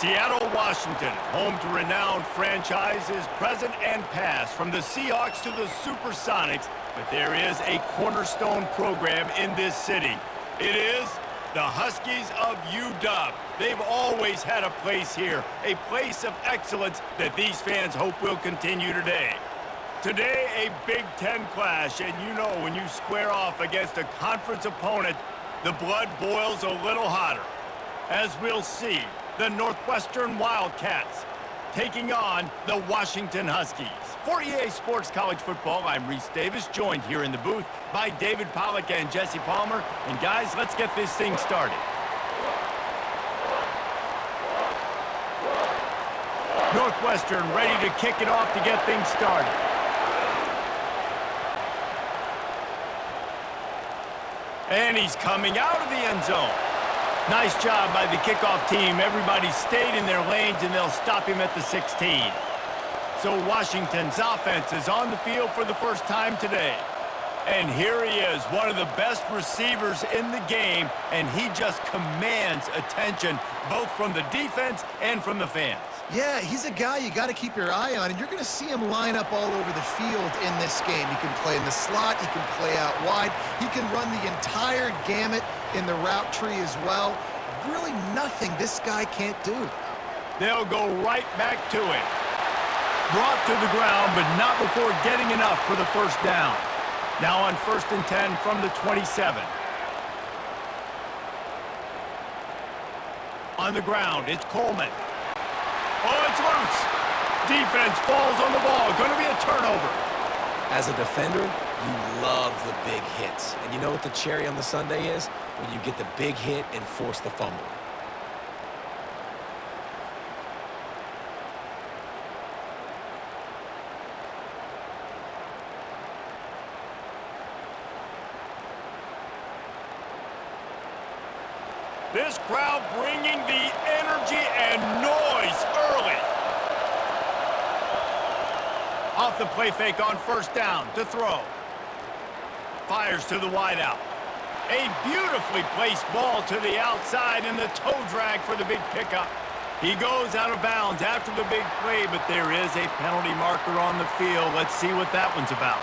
Seattle, Washington, home to renowned franchises present and past, from the Seahawks to the Supersonics, but there is a cornerstone program in this city. It is the Huskies of UW. They've always had a place here, a place of excellence that these fans hope will continue today. Today, a Big Ten clash, and you know when you square off against a conference opponent, the blood boils a little hotter. As we'll see, the Northwestern Wildcats taking on the Washington Huskies. For EA Sports College Football, I'm Reese Davis, joined here in the booth by David Pollack and Jesse Palmer. And guys, let's get this thing started. Northwestern ready to kick it off to get things started. And he's coming out of the end zone. Nice job by the kickoff team. Everybody stayed in their lanes, and they'll stop him at the 16. So Washington's offense is on the field for the first time today. And here he is, one of the best receivers in the game, and he just commands attention both from the defense and from the fans. Yeah, he's a guy you got to keep your eye on, and you're going to see him line up all over the field in this game. He can play in the slot, he can play out wide, he can run the entire gamut in the route tree as well. Really nothing this guy can't do. They'll go right back to it. Brought to the ground, but not before getting enough for the first down. Now on 1st and 10 from the 27. On the ground, it's Coleman. Oh, it's loose. Defense falls on the ball. Going to be a turnover. As a defender, you love the big hits. And you know what the cherry on the sundae is? When you get the big hit and force the fumble. This crowd bringing the energy and noise early. Off the play fake on 1st down to throw. Fires to the wideout. A beautifully placed ball to the outside, and the toe drag for the big pickup. He goes out of bounds after the big play, but there is a penalty marker on the field. Let's see what that one's about.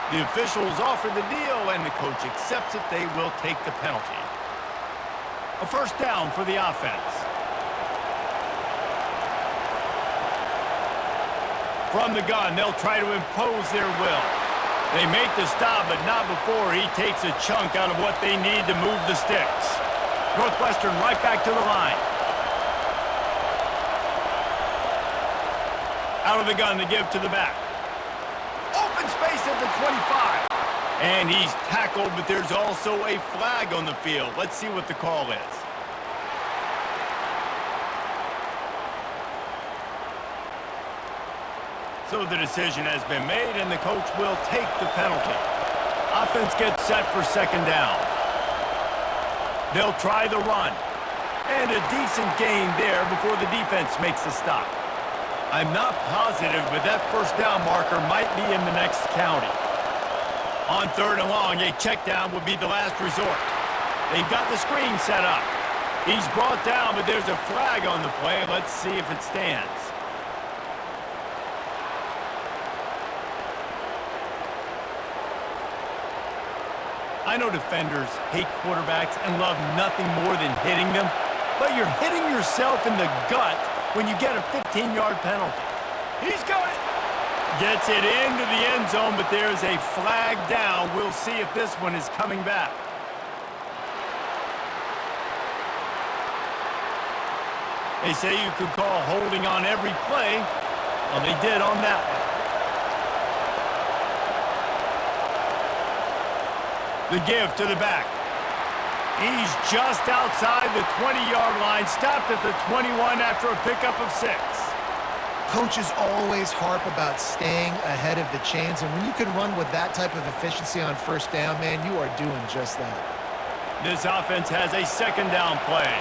The officials offer the deal, and the coach accepts it. They will take the penalty. A 1st down for the offense. From the gun, they'll try to impose their will. They make the stop, but not before he takes a chunk out of what they need to move the sticks. Northwestern right back to the line. Out of the gun to give to the back. Open space at the 25. And he's tackled, but there's also a flag on the field. Let's see what the call is. So the decision has been made, and the coach will take the penalty. Offense gets set for 2nd down. They'll try the run. And a decent gain there before the defense makes the stop. I'm not positive, but that 1st down marker might be in the next county. On 3rd and long, a check down would be the last resort. They've got the screen set up. He's brought down, but there's a flag on the play. Let's see if it stands. I know defenders hate quarterbacks and love nothing more than hitting them, but you're hitting yourself in the gut when you get a 15-yard penalty. He's got it. Gets it into the end zone, but there's a flag down. We'll see if this one is coming back. They say you could call holding on every play. Well, they did on that one. The give to the back. He's just outside the 20-yard line, stopped at the 21 after a pickup of 6. Coaches always harp about staying ahead of the chains, and when you can run with that type of efficiency on 1st down, man, you are doing just that. This offense has a 2nd down play.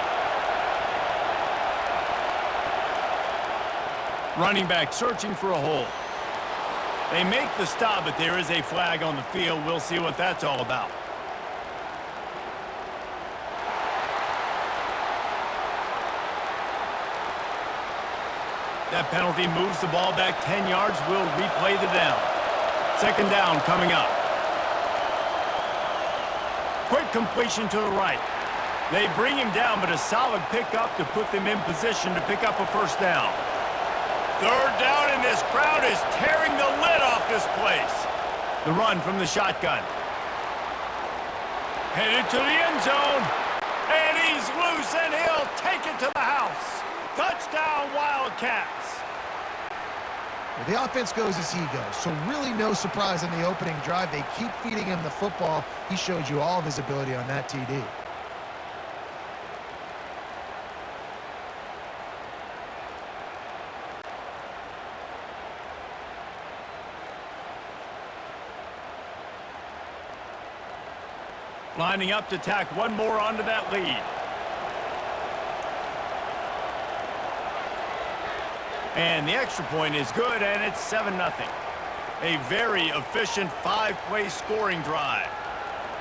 Running back searching for a hole. They make the stop, but there is a flag on the field. We'll see what that's all about. That penalty moves the ball back 10 yards. We'll replay the down. Second down coming up. Quick completion to the right. They bring him down, but a solid pickup to put them in position to pick up a first down. Third down, and this crowd is tearing the lid off this place. The run from the shotgun. Headed to the end zone. And he's loose, and he'll take it to the house. Touchdown, Wildcats. Well, the offense goes as he goes, so really no surprise in the opening drive. They keep feeding him the football. He showed you all of his ability on that TD. Lining up to tack one more onto that lead. And the extra point is good, and it's 7-0. A very efficient 5-play scoring drive.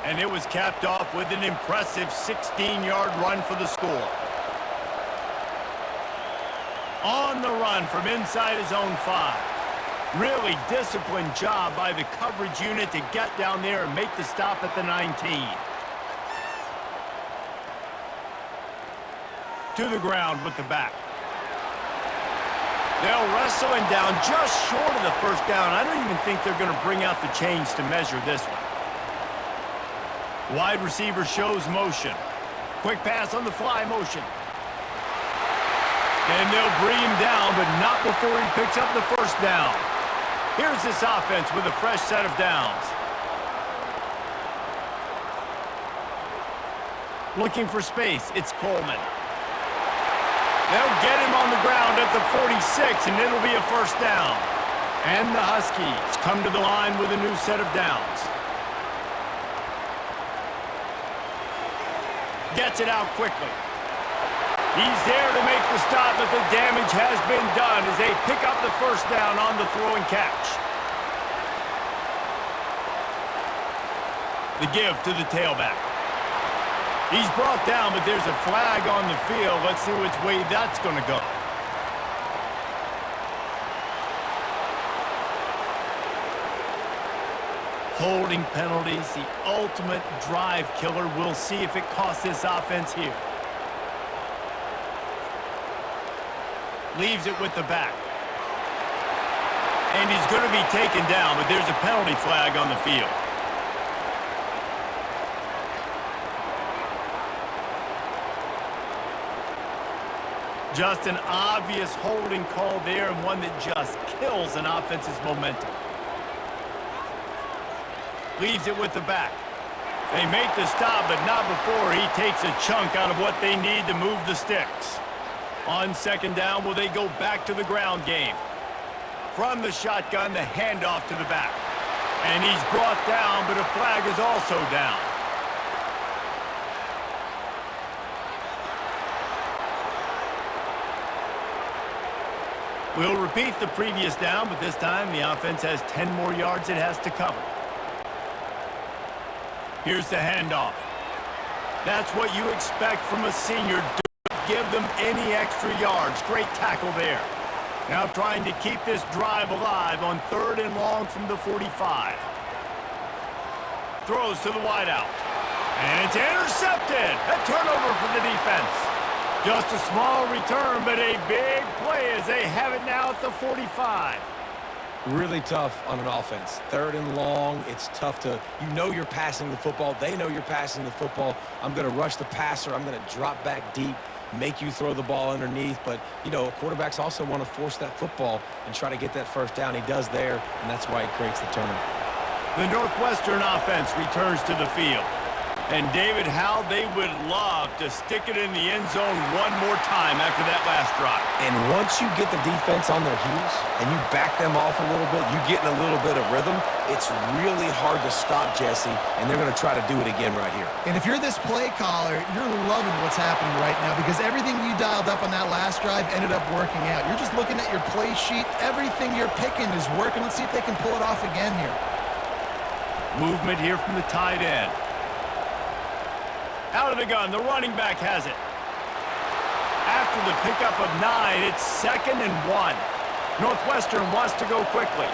And it was capped off with an impressive 16-yard run for the score. On the run from inside his own 5. Really disciplined job by the coverage unit to get down there and make the stop at the 19. To the ground with the back. They'll wrestle him down just short of the first down. I don't even think they're going to bring out the chains to measure this one. Wide receiver shows motion. Quick pass on the fly motion. And they'll bring him down, but not before he picks up the first down. Here's this offense with a fresh set of downs. Looking for space, it's Coleman. They'll get him on the ground at the 46, and it'll be a first down. And the Huskies come to the line with a new set of downs. Gets it out quickly. He's there to make the stop, but the damage has been done as they pick up the first down on the throw and catch. The give to the tailback. He's brought down, but there's a flag on the field. Let's see which way that's going to go. Holding penalties, the ultimate drive killer. We'll see if it costs this offense here. Leaves it with the back. And he's going to be taken down, but there's a penalty flag on the field. Just an obvious holding call there, and one that just kills an offense's momentum. Leaves it with the back. They make the stop, but not before he takes a chunk out of what they need to move the sticks. On second down, will they go back to the ground game? From the shotgun, the handoff to the back. And he's brought down, but a flag is also down. We'll repeat the previous down, but this time the offense has 10 more yards it has to cover. Here's the handoff. That's what you expect from a senior. Don't give them any extra yards. Great tackle there. Now trying to keep this drive alive on 3rd and long from the 45. Throws to the wideout. And it's intercepted. A turnover for the defense. Just a small return, but a big play as they have it now at the 45. Really tough on an offense. 3rd and long, it's tough to, you're passing the football. They know you're passing the football. I'm going to rush the passer. I'm going to drop back deep, make you throw the ball underneath. But, quarterbacks also want to force that football and try to get that first down. He does there, and that's why he creates the turnover. The Northwestern offense returns to the field. And David, how they would love to stick it in the end zone one more time after that last drive. And once you get the defense on their heels and you back them off a little bit, you get in a little bit of rhythm, it's really hard to stop, Jesse, and they're going to try to do it again right here. And if you're this play caller, you're loving what's happening right now because everything you dialed up on that last drive ended up working out. You're just looking at your play sheet. Everything you're picking is working. Let's see if they can pull it off again here. Movement here from the tight end. Out of the gun, the running back has it. After the pickup of 9, it's 2nd and 1. Northwestern wants to go quickly.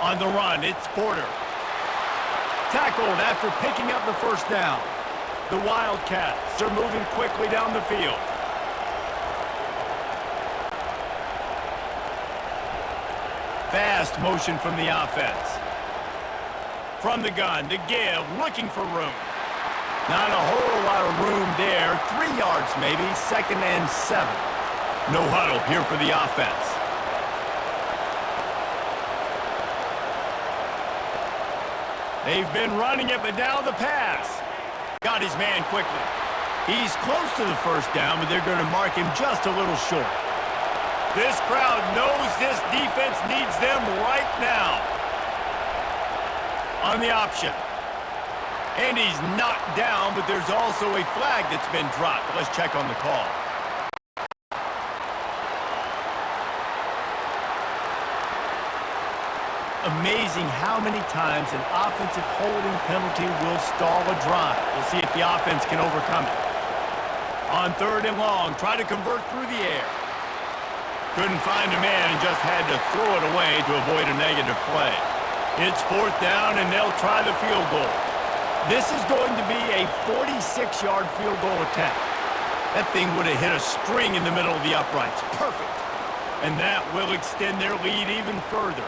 On the run, it's Porter. Tackled after picking up the first down. The Wildcats are moving quickly down the field. Fast motion from the offense. From the gun, to give, looking for room. Not a whole lot of room there. 3 yards maybe, 2nd and 7. No huddle here for the offense. They've been running it, but now the pass. Got his man quickly. He's close to the first down, but they're going to mark him just a little short. This crowd knows this defense needs them right now. On the option. And he's knocked down, but there's also a flag that's been dropped. Let's check on the call. Amazing how many times an offensive holding penalty will stall a drive. We'll see if the offense can overcome it. On 3rd and long, try to convert through the air. Couldn't find a man and just had to throw it away to avoid a negative play. It's 4th down, and they'll try the field goal. This is going to be a 46-yard field goal attempt. That thing would have hit a string in the middle of the uprights. Perfect. And that will extend their lead even further.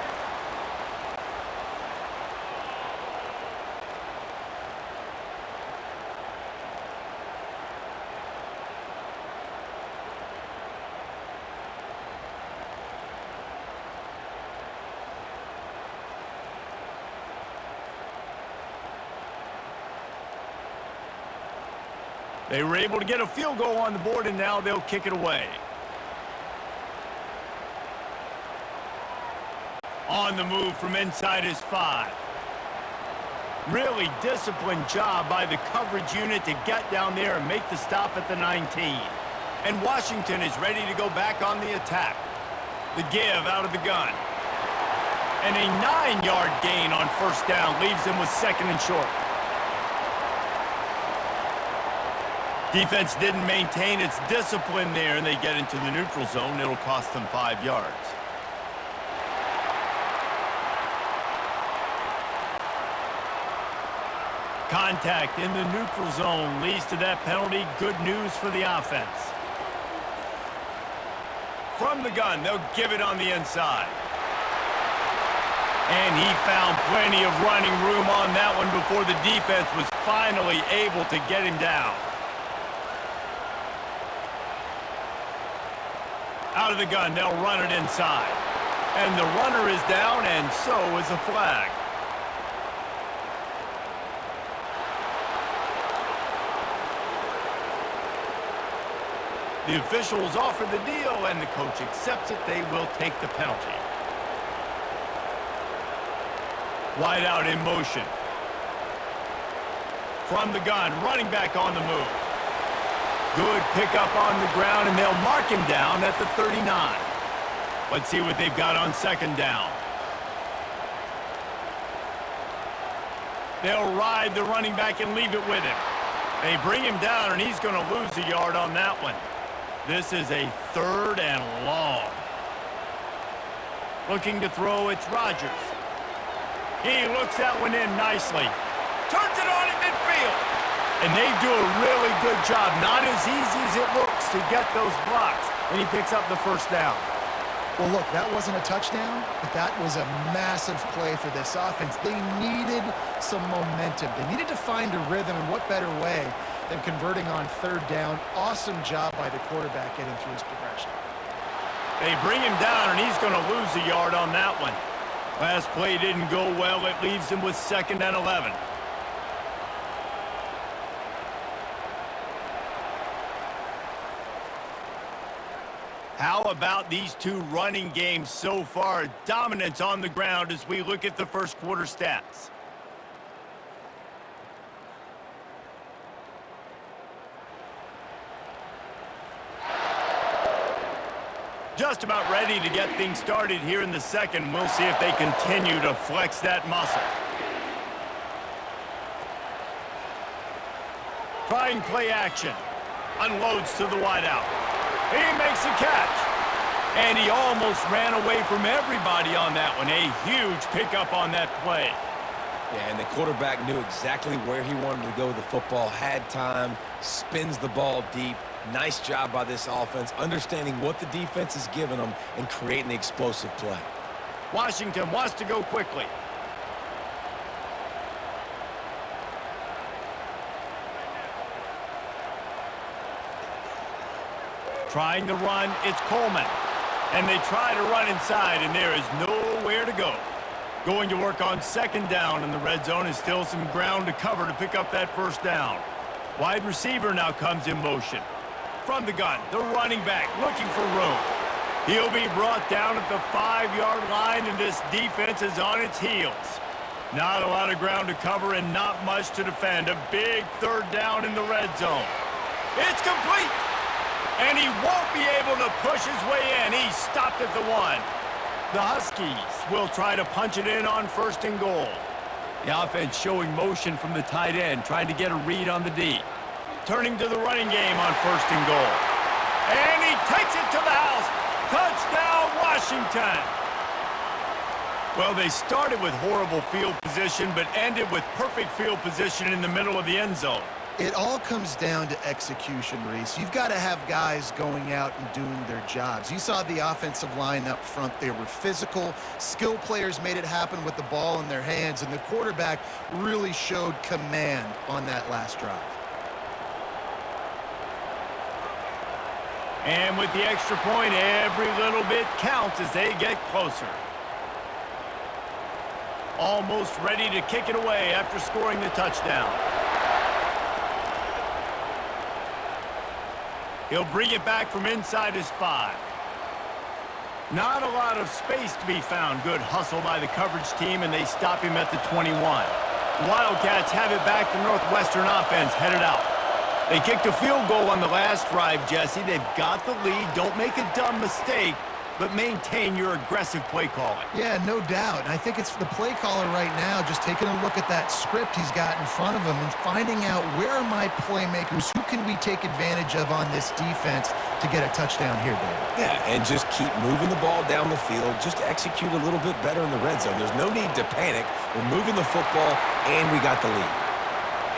They were able to get a field goal on the board, and now they'll kick it away. On the move from inside his 5. Really disciplined job by the coverage unit to get down there and make the stop at the 19. And Washington is ready to go back on the attack. The give out of the gun. And a 9-yard gain on first down leaves them with 2nd and short. Defense didn't maintain its discipline there, and they get into the neutral zone. It'll cost them 5 yards. Contact in the neutral zone leads to that penalty. Good news for the offense. From the gun, they'll give it on the inside. And he found plenty of running room on that one before the defense was finally able to get him down. Out of the gun, they'll run it inside. And the runner is down, and so is a flag. The officials offer the deal, and the coach accepts it. They will take the penalty. Wide out in motion. From the gun, running back on the move. Good pickup on the ground, and they'll mark him down at the 39. Let's see what they've got on 2nd down. They'll ride the running back and leave it with him. They bring him down, and he's going to lose a yard on that one. This is a 3rd and long. Looking to throw, it's Rodgers. He looks that one in nicely. Turns it on in midfield. And they do a really good job. Not as easy as it looks to get those blocks. And he picks up the first down. Well, look, that wasn't a touchdown, but that was a massive play for this offense. They needed some momentum. They needed to find a rhythm, and what better way than converting on 3rd down. Awesome job by the quarterback getting through his progression. They bring him down, and he's going to lose a yard on that one. Last play didn't go well. It leaves him with 2nd and 11. How about these two running games so far? Dominance on the ground as we look at the first quarter stats. Just about ready to get things started here in the second. We'll see if they continue to flex that muscle. Trying play action. Unloads to the wideout. He makes a catch. And he almost ran away from everybody on that one. A huge pickup on that play. Yeah, and the quarterback knew exactly where he wanted to go with the football, had time, spins the ball deep. Nice job by this offense, understanding what the defense is giving them and creating the explosive play. Washington wants to go quickly. Trying to run, it's Coleman. And they try to run inside, and there is nowhere to go. Going to work on second down, and the red zone is still some ground to cover to pick up that first down. Wide receiver now comes in motion. From the gun, the running back looking for room. He'll be brought down at the 5-yard line, and this defense is on its heels. Not a lot of ground to cover and not much to defend. A big third down in the red zone. It's complete! And he won't be able to push his way in. He stopped at the 1. The Huskies will try to punch it in on first and goal. The offense showing motion from the tight end, trying to get a read on the D. Turning to the running game on first and goal. And he takes it to the house. Touchdown, Washington. Well, they started with horrible field position, but ended with perfect field position in the middle of the end zone. It all comes down to execution, Reese. You've got to have guys going out and doing their jobs. You saw the offensive line up front. They were physical. Skill players made it happen with the ball in their hands, and the quarterback really showed command on that last drive. And with the extra point, every little bit counts as they get closer. Almost ready to kick it away after scoring the touchdown. He'll bring it back from inside his 5. Not a lot of space to be found. Good hustle by the coverage team, and they stop him at the 21. Wildcats have it back. The Northwestern offense headed out. They kicked a field goal on the last drive, Jesse. They've got the lead. Don't make a dumb mistake, but maintain your aggressive play calling. Yeah, no doubt. And I think it's the play caller right now just taking a look at that script he's got in front of him and finding out where are my playmakers, who can we take advantage of on this defense to get a touchdown here, David. Yeah, and just keep moving the ball down the field. Just execute a little bit better in the red zone. There's no need to panic. We're moving the football, and we got the lead.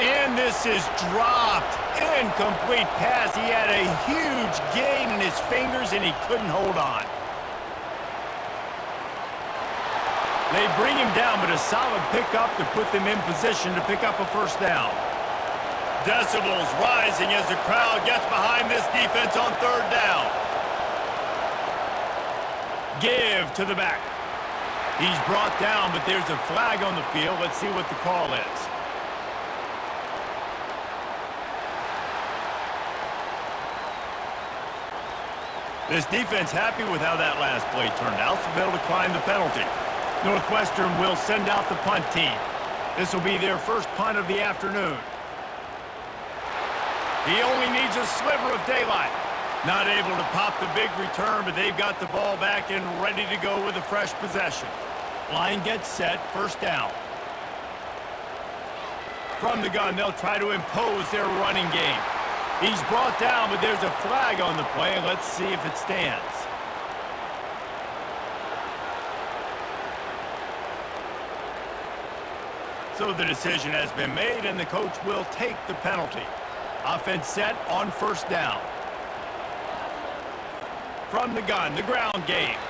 And this is dropped. Incomplete pass. He had a huge gain in his fingers, and he couldn't hold on. They bring him down, but a solid pickup to put them in position to pick up a first down. Decibels rising as the crowd gets behind this defense on third down. Give to the back. He's brought down, but there's a flag on the field. Let's see what the call is. This defense happy with how that last play turned out, so they'll decline the penalty. Northwestern will send out the punt team. This will be their first punt of the afternoon. He only needs a sliver of daylight. Not able to pop the big return, but they've got the ball back and ready to go with a fresh possession. Line gets set, first down. From the gun, they'll try to impose their running game. He's brought down, but there's a flag on the play. Let's see if it stands. So the decision has been made, and the coach will take the penalty. Offense set on first down. From the gun, the ground game.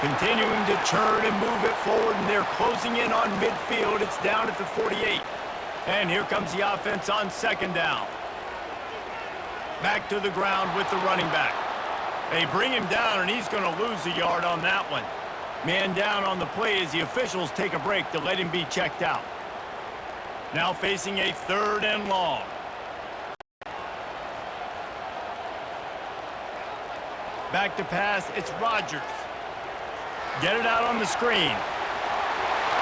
Continuing to churn and move it forward, and they're closing in on midfield. It's down at the 48. And here comes the offense on second down. Back to the ground with the running back. They bring him down, and he's going to lose a yard on that one. Man down on the play as the officials take a break to let him be checked out. Now facing a third and long. Back to pass, it's Rodgers. Get it out on the screen.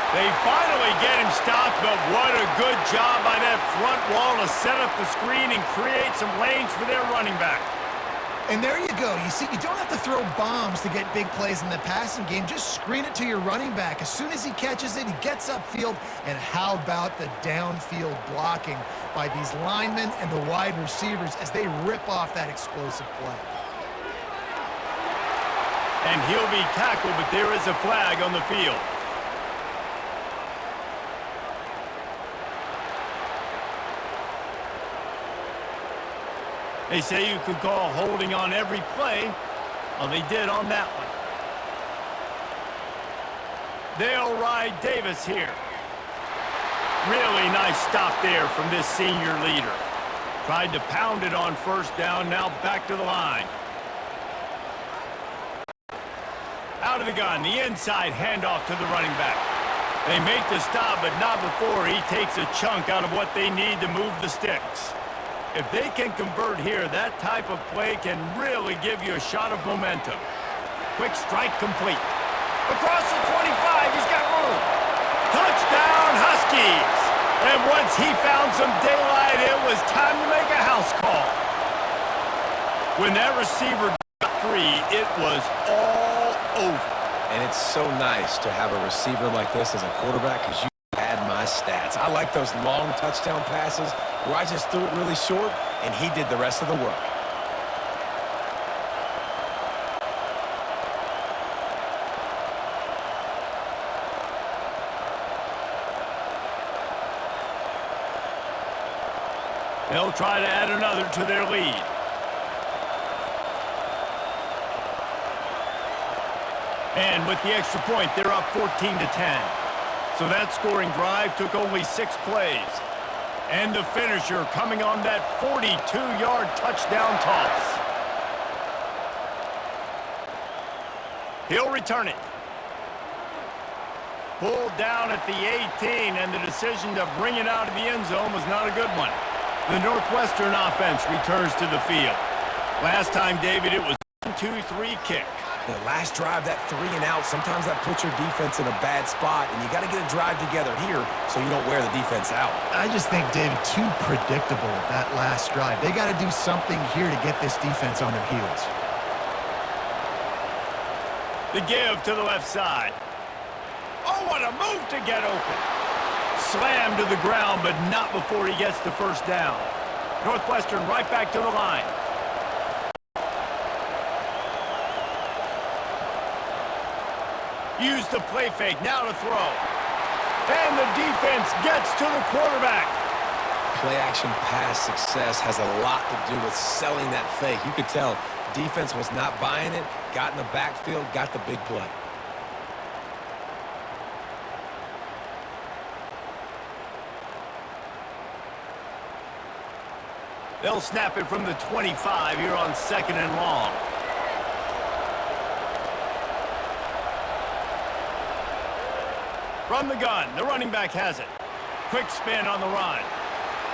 They finally get him stopped, but what a good job by that front wall to set up the screen and create some lanes for their running back. And there you go. You see, you don't have to throw bombs to get big plays in the passing game. Just screen it to your running back. As soon as he catches it, he gets upfield. And how about the downfield blocking by these linemen and the wide receivers as they rip off that explosive play? And he'll be tackled, but there is a flag on the field. They say you could call holding on every play. Well, they did on that one. They'll ride Davis here. Really nice stop there from this senior leader. Tried to pound it on first down, now back to the line. Out of the gun, the inside handoff to the running back. They make the stop, but not before he takes a chunk out of what they need to move the sticks. If they can convert here, that type of play can really give you a shot of momentum. Quick strike complete. Across the 25, he's got room. Touchdown, Huskies! And once he found some daylight, it was time to make a house call. When that receiver got free, it was all over. And it's so nice to have a receiver like this as a quarterback because you had my stats. I like those long touchdown passes where I just threw it really short and he did the rest of the work. They'll try to add another to their lead. And with the extra point, they're up 14-10. So that scoring drive took only 6 plays. And the finisher coming on that 42-yard touchdown toss. He'll return it. Pulled down at the 18, and the decision to bring it out of the end zone was not a good one. The Northwestern offense returns to the field. Last time, David, it was a 1-2-3 kick. The last drive, that 3 and out, sometimes that puts your defense in a bad spot, and you got to get a drive together here so you don't wear the defense out. I just think, David, too predictable, that last drive. They got to do something here to get this defense on their heels. The give to the left side. Oh, what a move to get open. Slammed to the ground, but not before he gets the first down. Northwestern right back to the line. Use the play fake, now to throw. And the defense gets to the quarterback. Play-action pass success has a lot to do with selling that fake. You could tell defense was not buying it, got in the backfield, got the big play. They'll snap it from the 25 here on 2nd and long. From the gun, the running back has it. Quick spin on the run.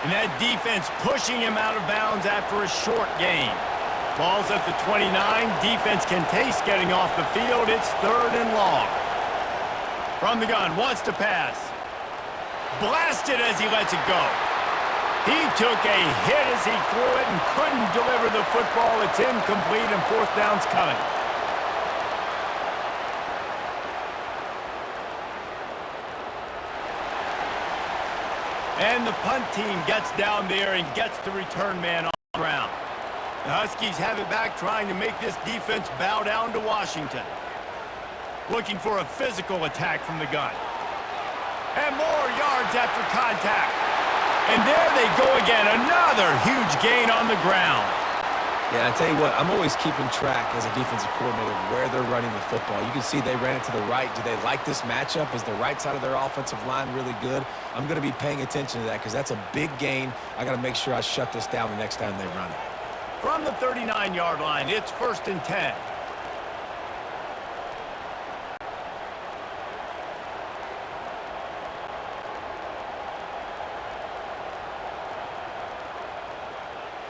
And that defense pushing him out of bounds after a short gain. Ball's at the 29. Defense can taste getting off the field. It's 3rd and long. From the gun, wants to pass. Blasted as he lets it go. He took a hit as he threw it and couldn't deliver the football. It's incomplete and 4th down's coming. And the punt team gets down there and gets the return man on the ground. The Huskies have it back, trying to make this defense bow down to Washington. Looking for a physical attack from the gun. And more yards after contact. And there they go again, another huge gain on the ground. Yeah, I tell you what, I'm always keeping track as a defensive coordinator where they're running the football. You can see they ran it to the right. Do they like this matchup? Is the right side of their offensive line really good? I'm going to be paying attention to that because that's a big gain. I got to make sure I shut this down the next time they run it. From the 39-yard line, it's 1st and 10.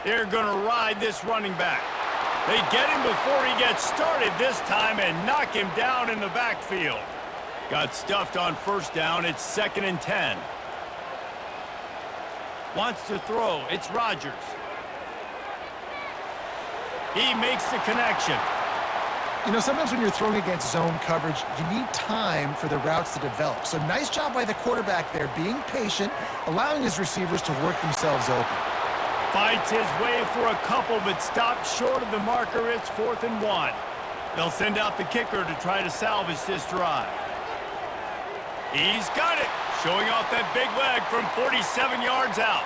They're going to ride this running back. They get him before he gets started this time and knock him down in the backfield. Got stuffed on 1st down. It's 2nd and 10. Wants to throw. It's Rodgers. He makes the connection. You know, sometimes when you're throwing against zone coverage, you need time for the routes to develop. So nice job by the quarterback there, being patient, allowing his receivers to work themselves open. Fights his way for a couple, but stops short of the marker. It's 4th and 1. They'll send out the kicker to try to salvage this drive. He's got it, showing off that big leg from 47 yards out.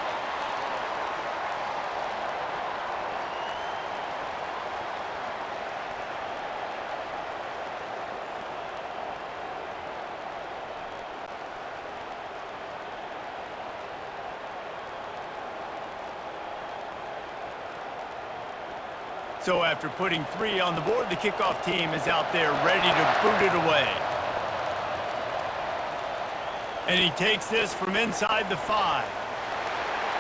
So after putting 3 on the board, the kickoff team is out there ready to boot it away. And he takes this from inside the 5.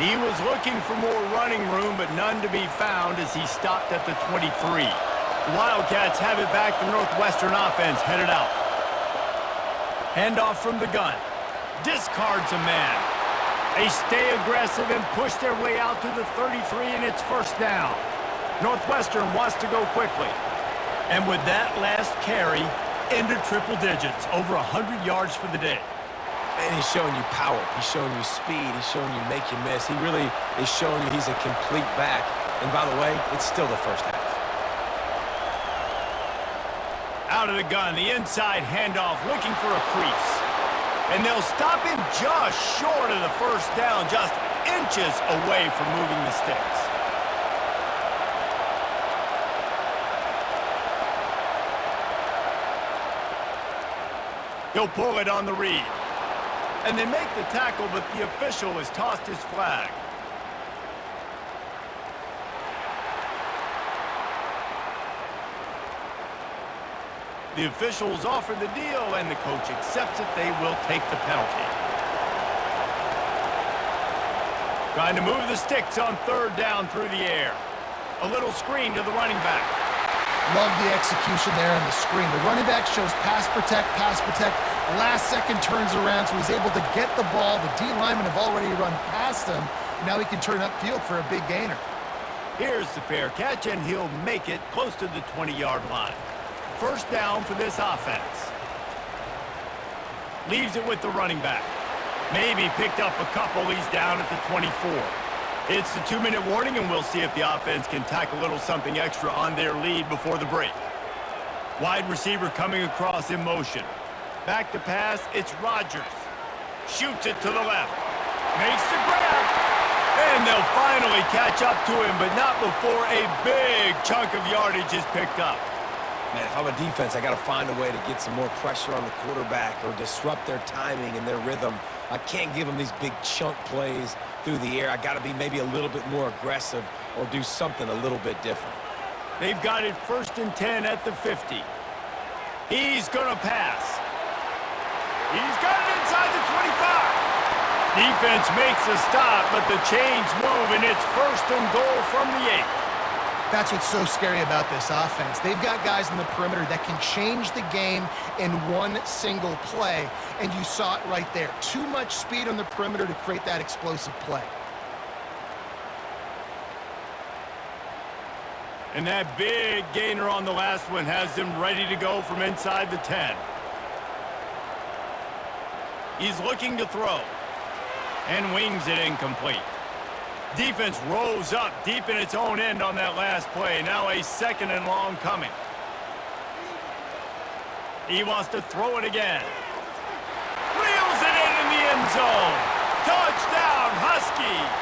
He was looking for more running room, but none to be found as he stopped at the 23. The Wildcats have it back. The Northwestern offense headed out. Handoff from the gun. Discards a man. They stay aggressive and push their way out to the 33, and it's 1st down. Northwestern wants to go quickly. And with that last carry, into triple digits, over 100 yards for the day. And he's showing you power. He's showing you speed. He's showing you make you miss. He really is showing you he's a complete back. And by the way, it's still the first half. Out of the gun, the inside handoff, looking for a crease. And they'll stop him just short of the 1st down, just inches away from moving the sticks. He'll pull it on the read. And they make the tackle, but the official has tossed his flag. The officials offer the deal, and the coach accepts it. They will take the penalty. Trying to move the sticks on 3rd down through the air. A little screen to the running back. Love the execution there on the screen. The running back shows pass protect. Last second turns around, so he's able to get the ball. The D linemen have already run past him. Now he can turn upfield for a big gainer. Here's the fair catch, and he'll make it close to the 20-yard line. 1st down for this offense. Leaves it with the running back. Maybe picked up a couple. He's down at the 24. It's the 2-minute warning, and we'll see if the offense can tack a little something extra on their lead before the break. Wide receiver coming across in motion. Back to pass, it's Rodgers. Shoots it to the left. Makes the grab. And they'll finally catch up to him, but not before a big chunk of yardage is picked up. Man, if I'm a defense, I got to find a way to get some more pressure on the quarterback or disrupt their timing and their rhythm. I can't give them these big chunk plays through the air. I got to be maybe a little bit more aggressive or do something a little bit different. They've got it 1st and 10 at the 50. He's going to pass. He's got it inside the 25. Defense makes a stop, but the chains move, and it's 1st and goal from the 8. That's what's so scary about this offense. They've got guys in the perimeter that can change the game in one single play, and you saw it right there. Too much speed on the perimeter to create that explosive play. And that big gainer on the last one has them ready to go from inside the 10. He's looking to throw, and wings it incomplete. Defense rose up deep in its own end on that last play. Now a 2nd and long coming. He wants to throw it again. Reels it in the end zone. Touchdown, Huskies!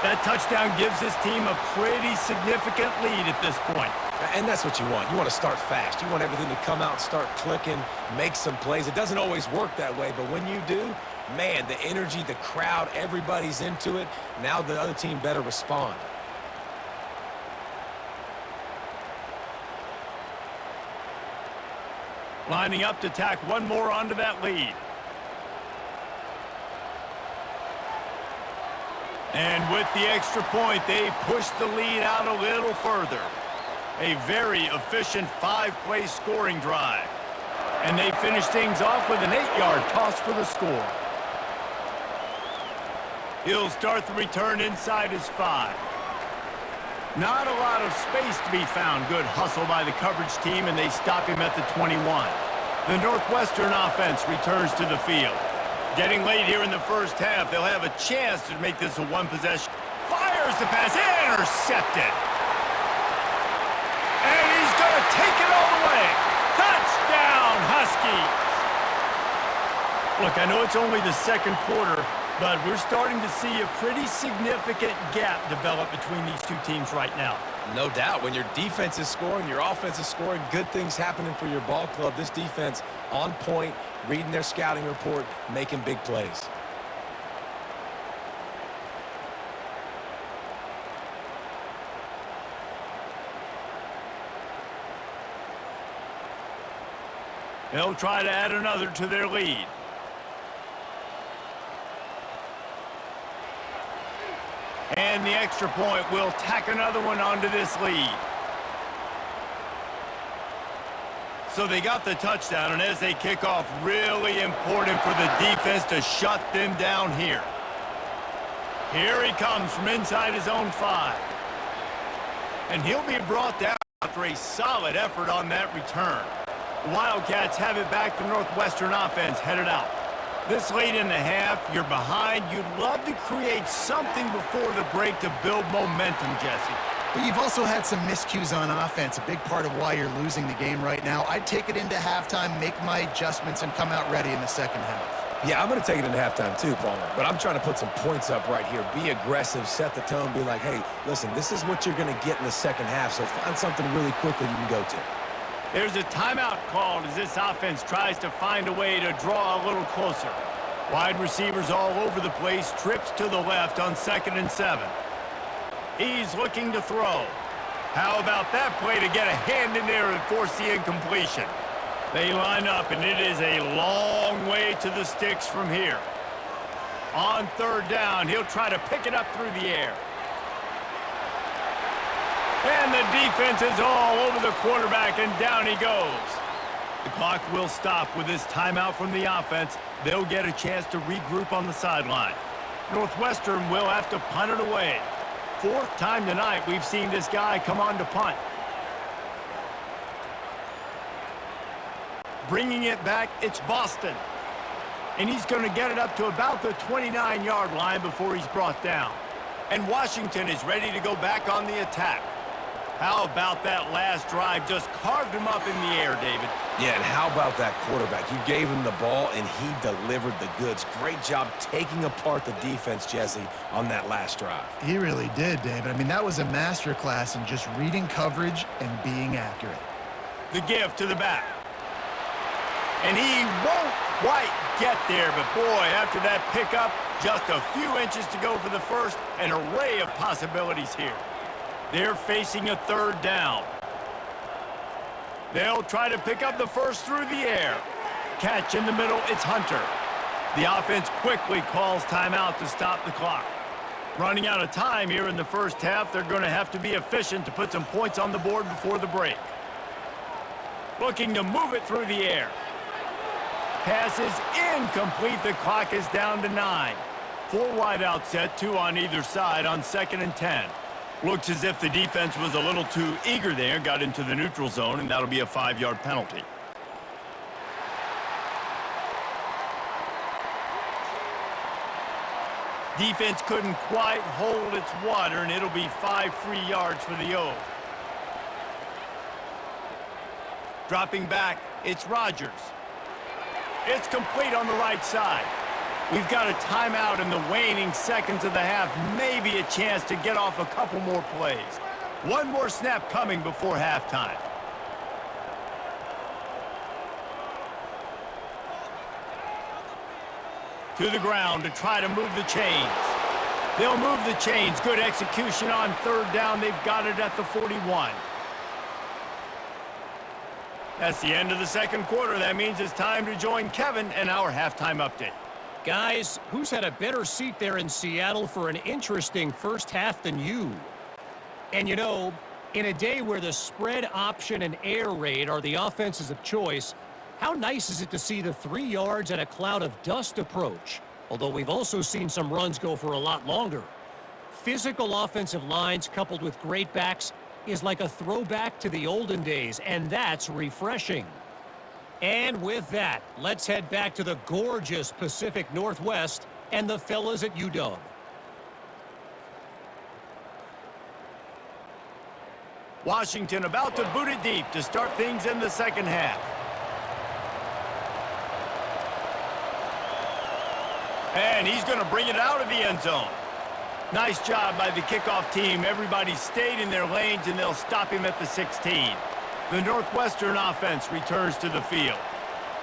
That touchdown gives his team a pretty significant lead at this point. And that's what you want. You want to start fast. You want everything to come out and start clicking, make some plays. It doesn't always work that way, but when you do, man, the energy, the crowd, everybody's into it. Now the other team better respond. Lining up to tack one more onto that lead. And with the extra point, they push the lead out a little further. A very efficient 5-play scoring drive. And they finish things off with an 8-yard toss for the score. He'll start the return inside his 5. Not a lot of space to be found. Good hustle by the coverage team, and they stop him at the 21. The Northwestern offense returns to the field. Getting late here in the first half, they'll have a chance to make this a one-possession. Fires the pass, intercepted. And he's going to take it all the way. Touchdown, Huskies. Look, I know it's only the second quarter, but we're starting to see a pretty significant gap develop between these two teams right now. No doubt. When your defense is scoring, your offense is scoring, good things happening for your ball club. This defense on point, reading their scouting report, making big plays. They'll try to add another to their lead. And the extra point will tack another one onto this lead. So they got the touchdown, and as they kick off, really important for the defense to shut them down here. Here he comes from inside his own 5. And he'll be brought down after a solid effort on that return. The Wildcats have it back to Northwestern offense headed out. This late in the half, you're behind. You'd love to create something before the break to build momentum, Jesse. But you've also had some miscues on offense, a big part of why you're losing the game right now. I'd take it into halftime, make my adjustments, and come out ready in the second half. Yeah, I'm going to take it into halftime too, Palmer. But I'm trying to put some points up right here. Be aggressive, set the tone, be like, hey, listen, this is what you're going to get in the second half, so find something really quickly you can go to. There's a timeout called as this offense tries to find a way to draw a little closer. Wide receivers all over the place, trips to the left on 2nd and 7. He's looking to throw. How about that play to get a hand in there and force the incompletion? They line up, and it is a long way to the sticks from here. On 3rd down, he'll try to pick it up through the air. And the defense is all over the quarterback, and down he goes. The clock will stop with this timeout from the offense. They'll get a chance to regroup on the sideline. Northwestern will have to punt it away. 4th time tonight we've seen this guy come on to punt. Bringing it back, it's Boston. And he's going to get it up to about the 29-yard line before he's brought down. And Washington is ready to go back on the attack. How about that last drive? Just carved him up in the air, David. Yeah, and how about that quarterback? You gave him the ball, and he delivered the goods. Great job taking apart the defense, Jesse, on that last drive. He really did, David. I mean, that was a masterclass in just reading coverage and being accurate. The give to the back. And he won't quite get there, but boy, after that pickup, just a few inches to go for the first. An array of possibilities here. They're facing a 3rd down. They'll try to pick up the first through the air. Catch in the middle, it's Hunter. The offense quickly calls timeout to stop the clock. Running out of time here in the first half, they're going to have to be efficient to put some points on the board before the break. Looking to move it through the air. Pass is incomplete. The clock is down to 9. 4 wide out set, 2 on either side on 2nd and 10. Looks as if the defense was a little too eager there, got into the neutral zone, and that'll be a 5-yard penalty. Defense couldn't quite hold its water, and it'll be 5 free yards for the O. Dropping back, it's Rodgers. It's complete on the right side. We've got a timeout in the waning seconds of the half. Maybe a chance to get off a couple more plays. One more snap coming before halftime. To the ground to try to move the chains. They'll move the chains. Good execution on 3rd down. They've got it at the 41. That's the end of the second quarter. That means it's time to join Kevin and our halftime update. Guys, who's had a better seat there in Seattle for an interesting first half than you? And you know, in a day where the spread option and air raid are the offenses of choice, how nice is it to see the 3 yards and a cloud of dust approach? Although we've also seen some runs go for a lot longer. Physical offensive lines coupled with great backs is like a throwback to the olden days, and that's refreshing. And with that, let's head back to the gorgeous Pacific Northwest and the fellas at UW. Washington about to boot it deep to start things in the second half. And he's going to bring it out of the end zone. Nice job by the kickoff team. Everybody stayed in their lanes, and they'll stop him at the 16. The Northwestern offense returns to the field.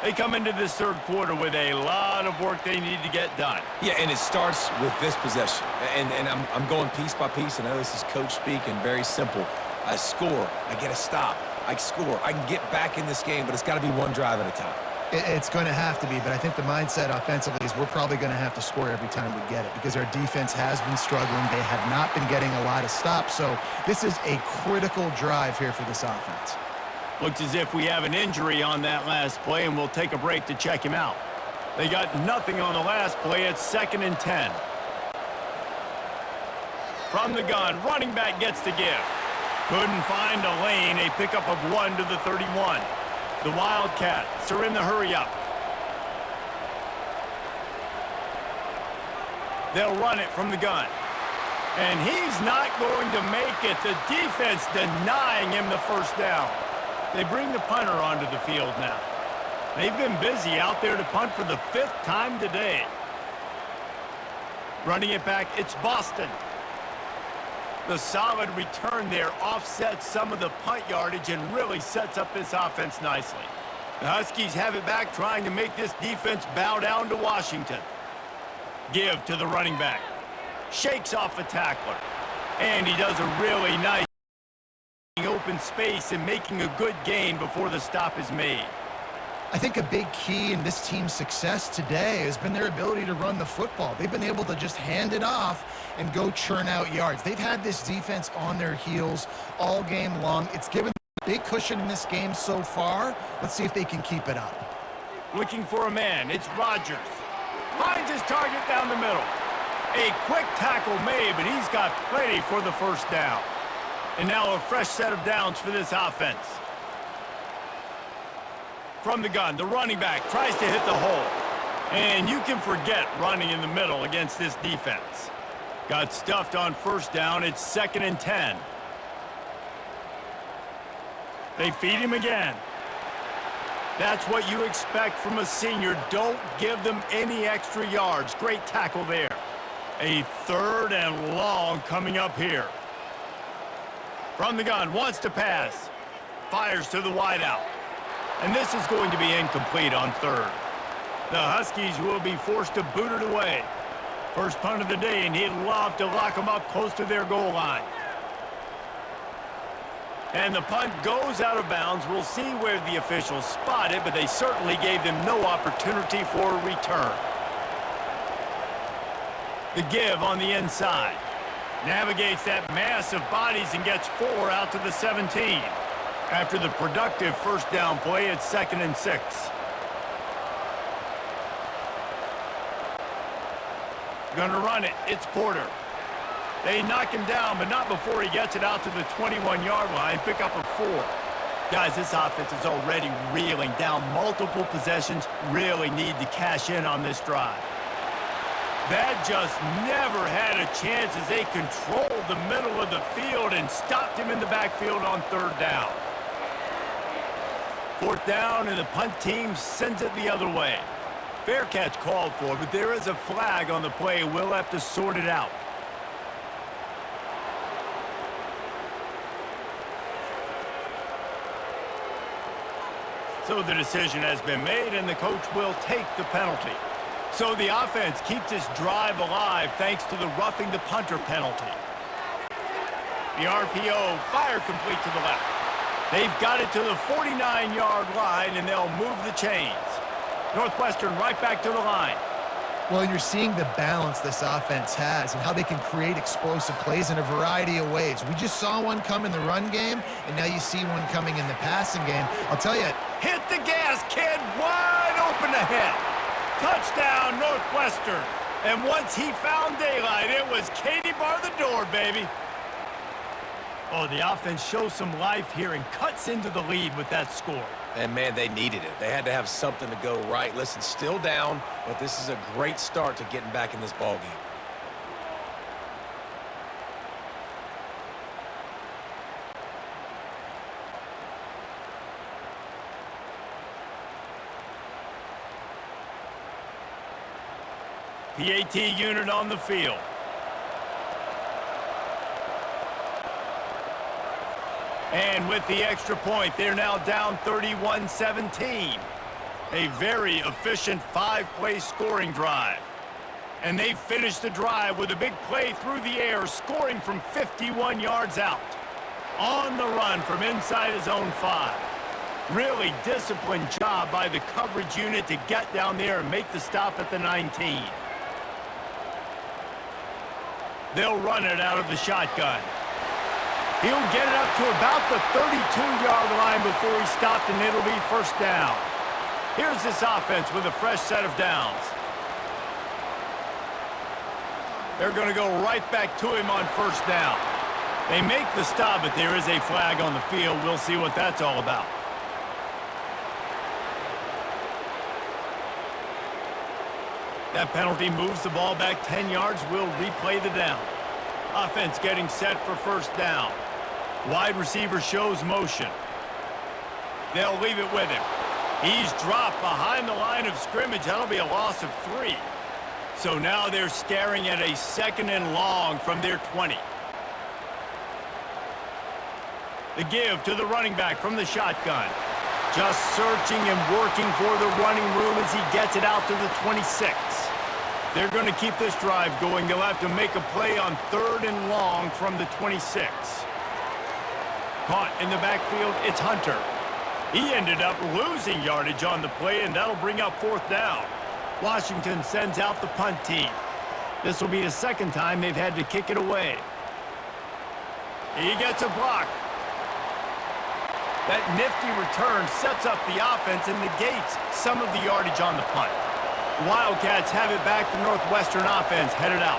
They come into this third quarter with a lot of work they need to get done. Yeah, and it starts with this possession. And I'm going piece by piece. I know this is coach speak and very simple. I score. I get a stop. I score. I can get back in this game, but it's got to be one drive at a time. It's going to have to be, but I think the mindset offensively is we're probably going to have to score every time we get it because our defense has been struggling. They have not been getting a lot of stops, so this is a critical drive here for this offense. Looks as if we have an injury on that last play, and we'll take a break to check him out. They got nothing on the last play. It's 2nd and 10. From the gun, running back gets the give. Couldn't find a lane. A pickup of 1 to the 31. The Wildcats are in the hurry-up. They'll run it from the gun. And he's not going to make it. The defense denying him the first down. They bring the punter onto the field now. They've been busy out there to punt for the 5th time today. Running it back, it's Boston. The solid return there offsets some of the punt yardage and really sets up this offense nicely. The Huskies have it back, trying to make this defense bow down to Washington. Give to the running back. Shakes off a tackler. And he does a really nice open space and making a good gain before the stop is made. I think a big key in this team's success today has been their ability to run the football. They've been able to just hand it off and go churn out yards. They've had this defense on their heels all game long. It's given them a big cushion in this game so far. Let's see if they can keep it up. Looking for a man. It's Rodgers. Finds his target down the middle. A quick tackle made, but he's got plenty for the first down. And now a fresh set of downs for this offense. From the gun, the running back tries to hit the hole. And you can forget running in the middle against this defense. Got stuffed on first down. It's 2nd and 10. They feed him again. That's what you expect from a senior. Don't give them any extra yards. Great tackle there. A 3rd and long coming up here. From the gun, wants to pass. Fires to the wideout. And this is going to be incomplete on 3rd. The Huskies will be forced to boot it away. First punt of the day, and he'd love to lock them up close to their goal line. And the punt goes out of bounds. We'll see where the officials spot it, but they certainly gave them no opportunity for a return. The give on the inside. Navigates that mass of bodies and gets 4 out to the 17. After the productive first down play, it's 2nd and 6. Gonna run it. It's Porter. They knock him down, but not before he gets it out to the 21-yard line. Pick up a 4. Guys, this offense is already reeling down multiple possessions. Really need to cash in on this drive. That just never had a chance as they controlled the middle of the field and stopped him in the backfield on 3rd down. 4th down, and the punt team sends it the other way. Fair catch called for, but there is a flag on the play. We'll have to sort it out. So the decision has been made, and the coach will take the penalty. So the offense keeps this drive alive thanks to the roughing the punter penalty. The RPO, fire complete to the left. They've got it to the 49-yard line, and they'll move the chains. Northwestern right back to the line. Well, you're seeing the balance this offense has and how they can create explosive plays in a variety of ways. We just saw one come in the run game, and now you see one coming in the passing game. I'll tell you, hit the gas, kid. Wide open ahead. Touchdown, Northwestern. And once he found daylight, it was Katie bar the door, baby. Oh, the offense shows some life here and cuts into the lead with that score. And, man, they needed it. They had to have something to go right. Listen, still down, but this is a great start to getting back in this ballgame. PAT unit on the field. And with the extra point, they're now down 31-17. A very efficient five-play scoring drive. And they finished the drive with a big play through the air, scoring from 51 yards out. On the run from inside his own 5. Really disciplined job by the coverage unit to get down there and make the stop at the 19. They'll run it out of the shotgun. He'll get it up to about the 32-yard line before he stopped, and it'll be first down. Here's this offense with a fresh set of downs. They're going to go right back to him on first down. They make the stop, but there is a flag on the field. We'll see what that's all about. That penalty moves the ball back 10 yards. We'll replay the down. Offense getting set for first down. Wide receiver shows motion. They'll leave it with him. He's dropped behind the line of scrimmage. That'll be a loss of 3. So now they're staring at a 2nd and long from their 20. The give to the running back from the shotgun. Just searching and working for the running room as he gets it out to the 26. They're going to keep this drive going. They'll have to make a play on 3rd and long from the 26. Caught in the backfield, it's Hunter. He ended up losing yardage on the play, and that'll bring up 4th down. Washington sends out the punt team. This will be the 2nd time they've had to kick it away. He gets a block. That nifty return sets up the offense and negates some of the yardage on the punt. The Wildcats have it back. The Northwestern offense headed out.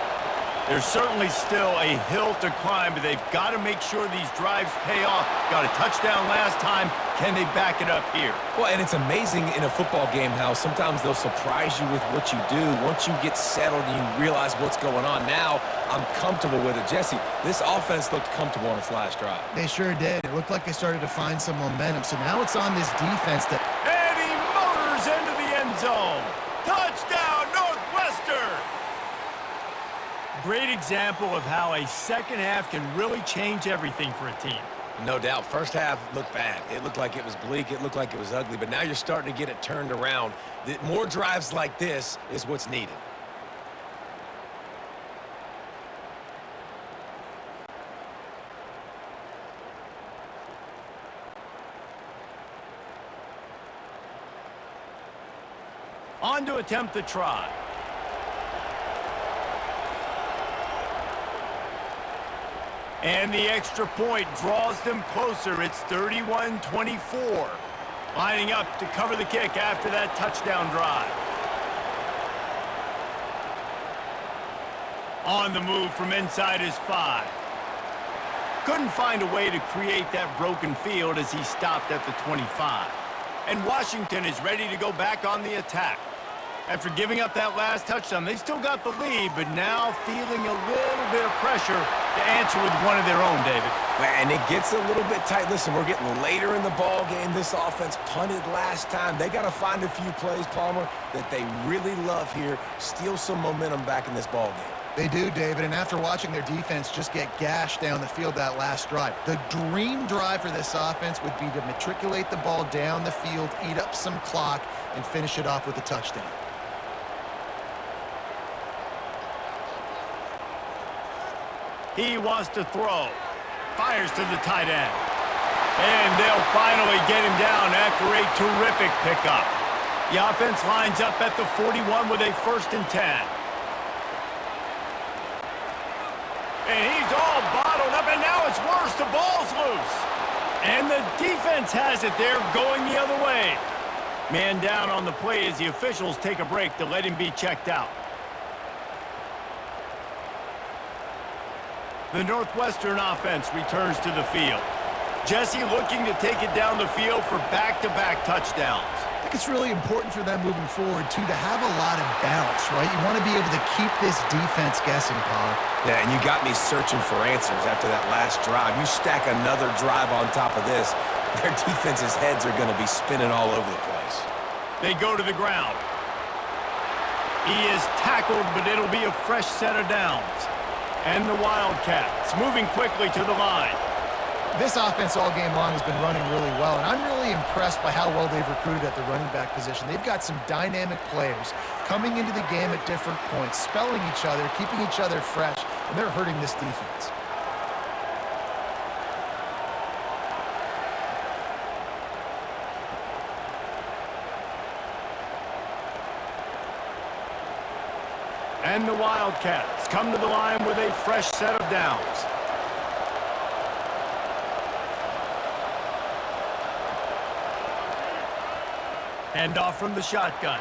There's certainly still a hill to climb, but they've got to make sure these drives pay off. Got a touchdown last time. Can they back it up here? Well, and it's amazing in a football game how sometimes they'll surprise you with what you do. Once you get settled and you realize what's going on, now I'm comfortable with it. Jesse, this offense looked comfortable on its last drive. They sure did. It looked like they started to find some momentum. So now it's on this defense to... And he motors into the end zone. Touchdown, Northwestern! Great example of how a second half can really change everything for a team. No doubt. First half looked bad. It looked like it was bleak. It looked like it was ugly. But now you're starting to get it turned around. More drives like this is what's needed. On to attempt the try. And the extra point draws them closer. It's 31-24. Lining up to cover the kick after that touchdown drive. On the move from inside his 5. Couldn't find a way to create that broken field as he stopped at the 25. And Washington is ready to go back on the attack. After giving up that last touchdown, they still got the lead, but now feeling a little bit of pressure to answer with one of their own, David. And it gets a little bit tight. Listen, we're getting later in the ball game. This offense punted last time. They got to find a few plays, Palmer, that they really love here. Steal some momentum back in this ball game. They do, David, and after watching their defense just get gashed down the field that last drive, the dream drive for this offense would be to matriculate the ball down the field, eat up some clock, and finish it off with a touchdown. He wants to throw. Fires to the tight end. And they'll finally get him down after a terrific pickup. The offense lines up at the 41 with a 1st and 10. And he's all bottled up, and now it's worse. The ball's loose. And the defense has it there going the other way. Man down on the play as the officials take a break to let him be checked out. The Northwestern offense returns to the field. Jesse looking to take it down the field for back-to-back touchdowns. I think it's really important for them moving forward, too, to have a lot of bounce, right? You want to be able to keep this defense guessing, Pollard. Yeah, and you got me searching for answers after that last drive. You stack another drive on top of this, their defense's heads are going to be spinning all over the place. They go to the ground. He is tackled, but it'll be a fresh set of downs. And the Wildcats moving quickly to the line. This offense all game long has been running really well, and I'm really impressed by how well they've recruited at the running back position. They've got some dynamic players coming into the game at different points, spelling each other, keeping each other fresh, and they're hurting this defense. And the Wildcats come to the line with a fresh set of downs. Hand off from the shotgun.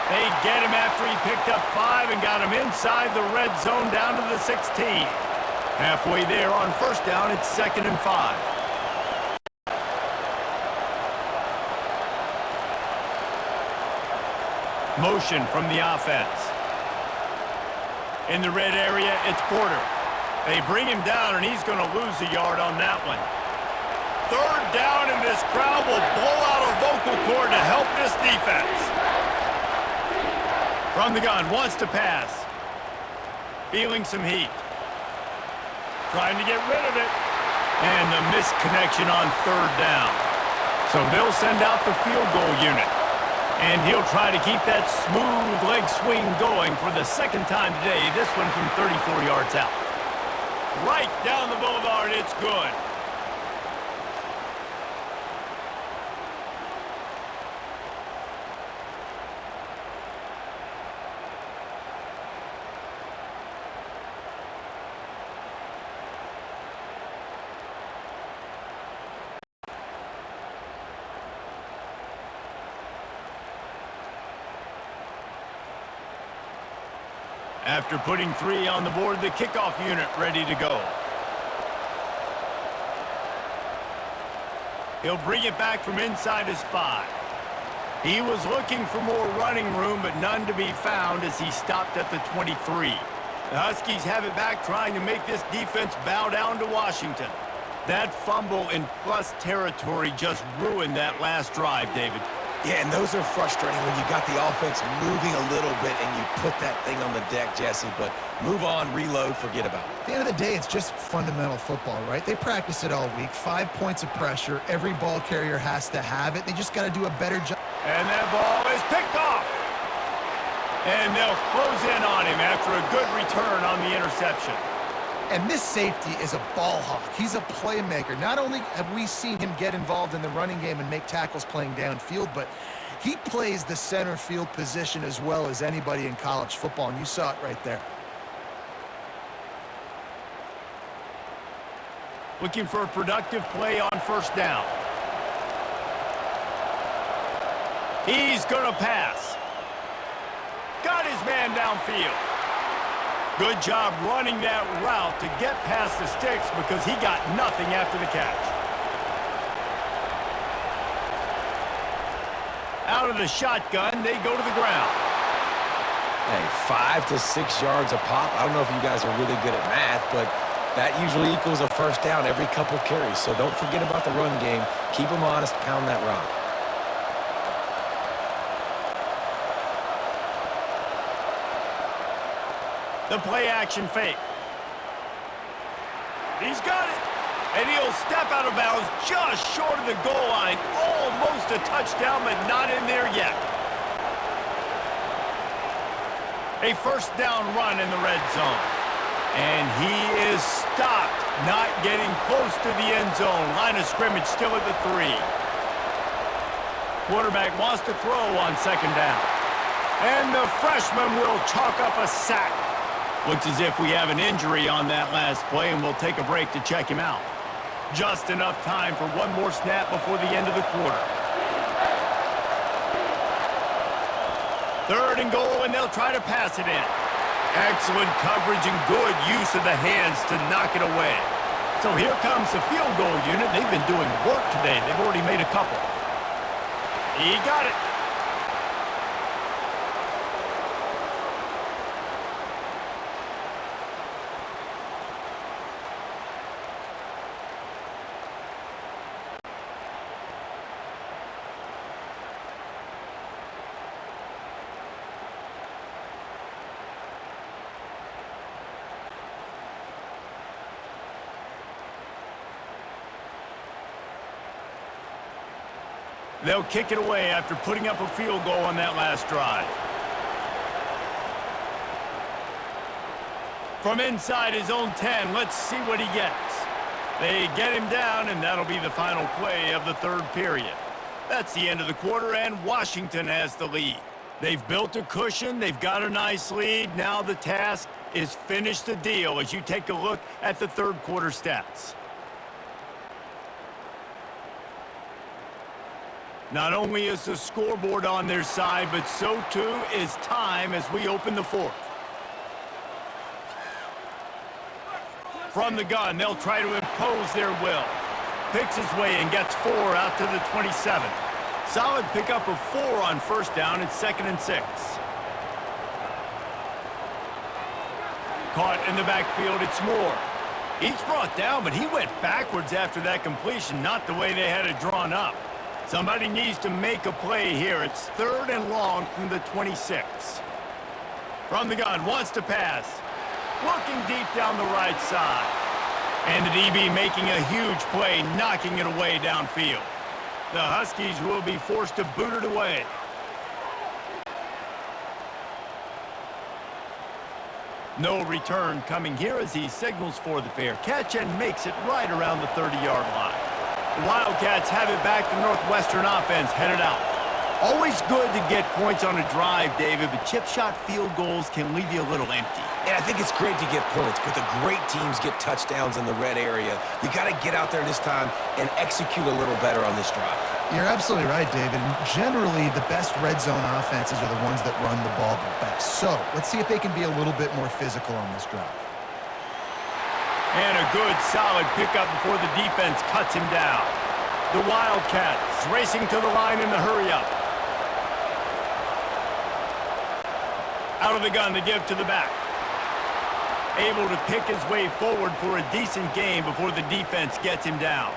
They get him after he picked up 5 and got him inside the red zone down to the 16. Halfway there on first down, it's 2nd and 5. Motion from the offense. In the red area, it's Porter. They bring him down, and he's going to lose a yard on that one. 3rd down, and this crowd will blow out a vocal cord to help this defense. From the gun, wants to pass. Feeling some heat. Trying to get rid of it. And the missed connection on 3rd down. So they'll send out the field goal unit. And he'll try to keep that smooth leg swing going for the 2nd time today. This one from 34 yards out. Right down the boulevard, it's good. After putting 3 on the board, the kickoff unit ready to go. He'll bring it back from inside his 5. He was looking for more running room, but none to be found as he stopped at the 23. The Huskies have it back, trying to make this defense bow down to Washington. That fumble in plus territory just ruined that last drive, David. Yeah, and those are frustrating when you got the offense moving a little bit and you put that thing on the deck, Jesse. But move on, reload, forget about it. At the end of the day, it's just fundamental football, right? They practice it all week. 5 points of pressure. Every ball carrier has to have it. They just got to do a better job. And that ball is picked off. And they'll close in on him after a good return on the interception. And this safety is a ball hawk. He's a playmaker. Not only have we seen him get involved in the running game and make tackles playing downfield, but he plays the center field position as well as anybody in college football, and you saw it right there. Looking for a productive play on first down. He's going to pass. Got his man downfield. Good job running that route to get past the sticks because he got nothing after the catch. Out of the shotgun, they go to the ground. Hey, 5 to 6 yards a pop. I don't know if you guys are really good at math, but that usually equals a first down every couple carries. So don't forget about the run game. Keep them honest, pound that rock. The play-action fake. He's got it. And he'll step out of bounds just short of the goal line. Almost a touchdown, but not in there yet. A first down run in the red zone. And he is stopped, not getting close to the end zone. Line of scrimmage still at the 3. Quarterback wants to throw on 2nd down. And the freshman will chalk up a sack. Looks as if we have an injury on that last play, and we'll take a break to check him out. Just enough time for one more snap before the end of the quarter. 3rd and goal, and they'll try to pass it in. Excellent coverage and good use of the hands to knock it away. So here comes the field goal unit. They've been doing work today. They've already made a couple. He got it. They'll kick it away after putting up a field goal on that last drive. From inside his own 10, let's see what he gets. They get him down, and that'll be the final play of the third period. That's the end of the quarter, and Washington has the lead. They've built a cushion. They've got a nice lead. Now the task is finish the deal as you take a look at the third quarter stats. Not only is the scoreboard on their side, but so too is time as we open the fourth. From the gun, they'll try to impose their will. Picks his way and gets 4 out to the 27. Solid pickup of 4 on first down. It's 2nd and 6. Caught in the backfield, it's Moore. He's brought down, but he went backwards after that completion, not the way they had it drawn up. Somebody needs to make a play here. It's 3rd and long from the 26. From the gun, wants to pass. Looking deep down the right side. And the DB making a huge play, knocking it away downfield. The Huskies will be forced to boot it away. No return coming here as he signals for the fair catch and makes it right around the 30-yard line. The Wildcats have it back. The Northwestern offense headed out. Always good to get points on a drive, David, but chip shot field goals can leave you a little empty. Yeah, I think it's great to get points, but the great teams get touchdowns in the red area. You got to get out there this time and execute a little better on this drive. You're absolutely right, David. Generally, the best red zone offenses are the ones that run the ball the best. So let's see if they can be a little bit more physical on this drive. And a good, solid pickup before the defense cuts him down. The Wildcats racing to the line in the hurry-up. Out of the gun to give to the back. Able to pick his way forward for a decent game before the defense gets him down.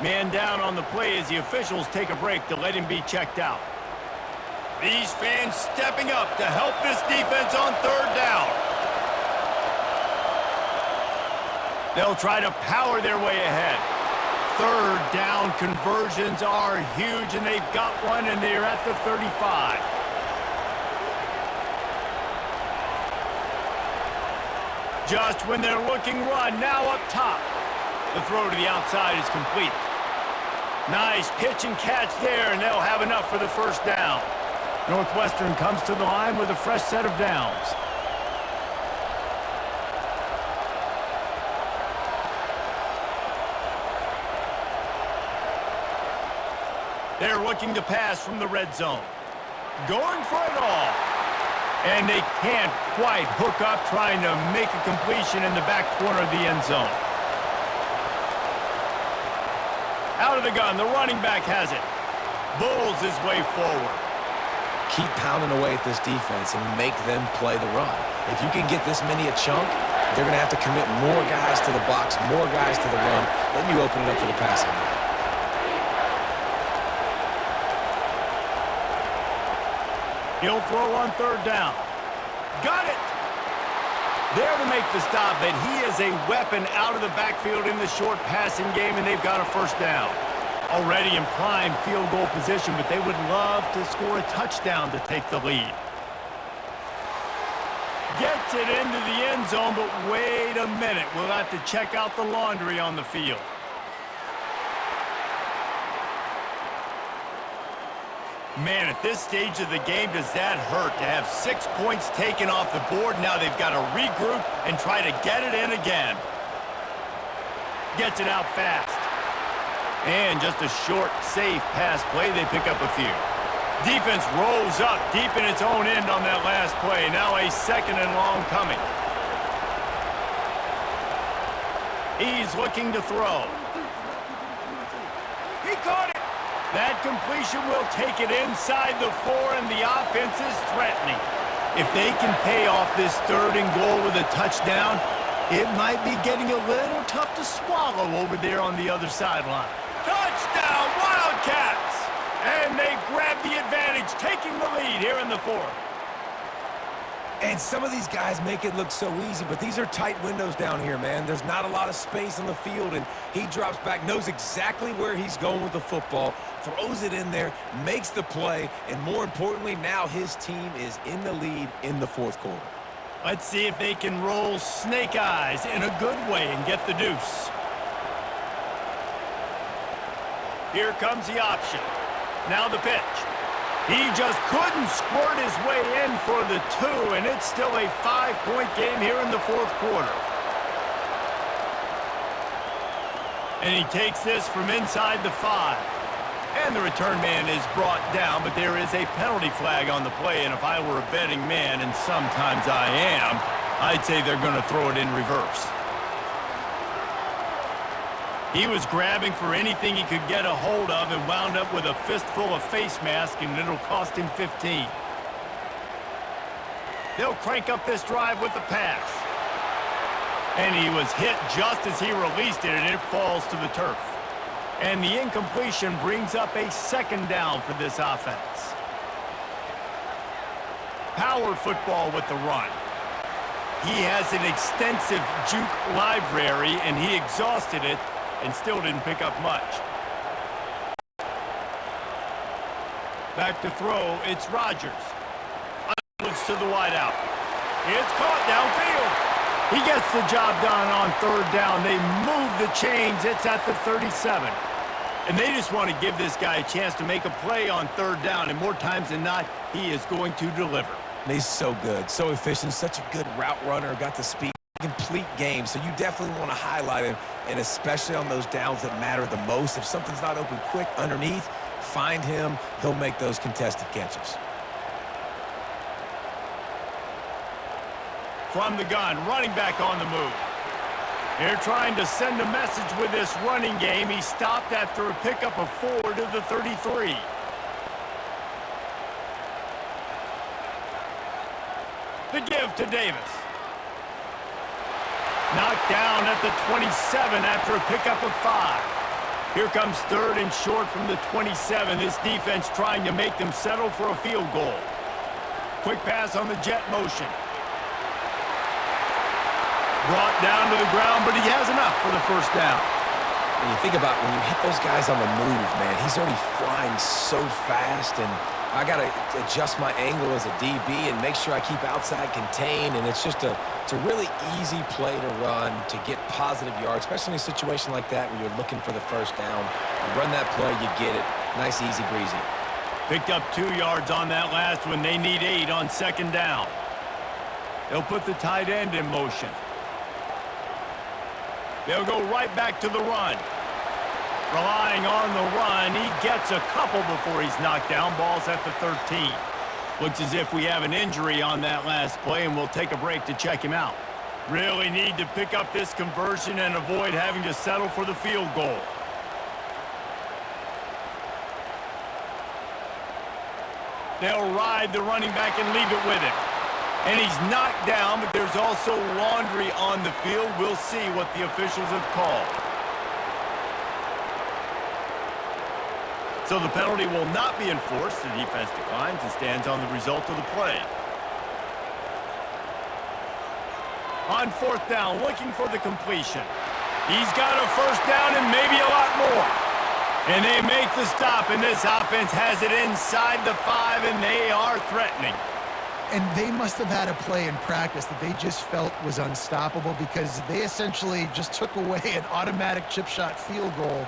Man down on the play as the officials take a break to let him be checked out. These fans stepping up to help this defense on 3rd down. They'll try to power their way ahead. 3rd down conversions are huge, and they've got one, and they're at the 35. Just when they're looking run, now up top. The throw to the outside is complete. Nice pitch and catch there, and they'll have enough for the first down. Northwestern comes to the line with a fresh set of downs. They're looking to pass from the red zone. Going for it all. And they can't quite hook up, trying to make a completion in the back corner of the end zone. Out of the gun, the running back has it. Bulls his way forward. Keep pounding away at this defense and make them play the run. If you can get this many a chunk, they're going to have to commit more guys to the box, more guys to the run. Then you open it up for the passing game. He'll throw on 3rd down. Got it! There to make the stop, but he is a weapon out of the backfield in the short passing game, and they've got a first down. Already in prime field goal position, but they would love to score a touchdown to take the lead. Gets it into the end zone, but wait a minute. We'll have to check out the laundry on the field. Man, at this stage of the game, does that hurt to have 6 points taken off the board? Now they've got to regroup and try to get it in again. Gets it out fast. And just a short, safe pass play. They pick up a few. Defense rolls up deep in its own end on that last play. Now a second and long coming. He's looking to throw. He caught it. That completion will take it inside the 4, and the offense is threatening. If they can pay off this 3rd and goal with a touchdown, it might be getting a little tough to swallow over there on the other sideline. Touchdown, Wildcats! And they grab the advantage, taking the lead here in the 4th. And some of these guys make it look so easy, but these are tight windows down here, man. There's not a lot of space on the field, and he drops back, knows exactly where he's going with the football, throws it in there, makes the play, and more importantly, now his team is in the lead in the 4th quarter. Let's see if they can roll snake eyes in a good way and get the deuce. Here comes the option. Now the pitch. He just couldn't squirt his way in for the 2, and it's still a 5-point game here in the 4th quarter. And he takes this from inside the 5. And the return man is brought down, but there is a penalty flag on the play, and if I were a betting man, and sometimes I am, I'd say they're going to throw it in reverse. He was grabbing for anything he could get a hold of and wound up with a fistful of face mask, and it'll cost him 15. They'll crank up this drive with the pass. And he was hit just as he released it, and it falls to the turf. And the incompletion brings up a 2nd down for this offense. Power football with the run. He has an extensive juke library, and he exhausted it and still didn't pick up much. Back to throw, it's Rodgers. Looks to the wideout. It's caught downfield. He gets the job done on 3rd down. They move the chains. It's at the 37. And they just want to give this guy a chance to make a play on 3rd down, and more times than not, he is going to deliver. He's so good, so efficient, such a good route runner, got the speed. Complete game, so you definitely want to highlight him, and especially on those downs that matter the most. If something's not open quick underneath, find him. He'll make those contested catches. From the gun, running back on the move. They're trying to send a message with this running game. He stopped after a pickup of 4 to the 33. The give to Davis. Knocked down at the 27 after a pickup of 5. Here comes 3rd and short from the 27. This defense trying to make them settle for a field goal. Quick pass on the jet motion. Brought down to the ground, but he has enough for the 1st down. And you think about when you hit those guys on the move, man, he's already flying so fast, and I got to adjust my angle as a DB and make sure I keep outside contained, and it's just a really easy play to run to get positive yards, especially in a situation like that where you're looking for the 1st down. You run that play, you get it. Nice, easy breezy. Picked up 2 yards on that last one. They need 8 on 2nd down. They'll put the tight end in motion. They'll go right back to the run. Relying on the run, he gets a couple before he's knocked down. Ball's at the 13. Looks as if we have an injury on that last play, and we'll take a break to check him out. Really need to pick up this conversion and avoid having to settle for the field goal. They'll ride the running back and leave it with him. And he's knocked down, but there's also laundry on the field. We'll see what the officials have called. So the penalty will not be enforced. The defense declines and stands on the result of the play. On 4th down, looking for the completion. He's got a 1st down and maybe a lot more. And they make the stop, and this offense has it inside the 5, and they are threatening. And they must have had a play in practice that they just felt was unstoppable, because they essentially just took away an automatic chip shot field goal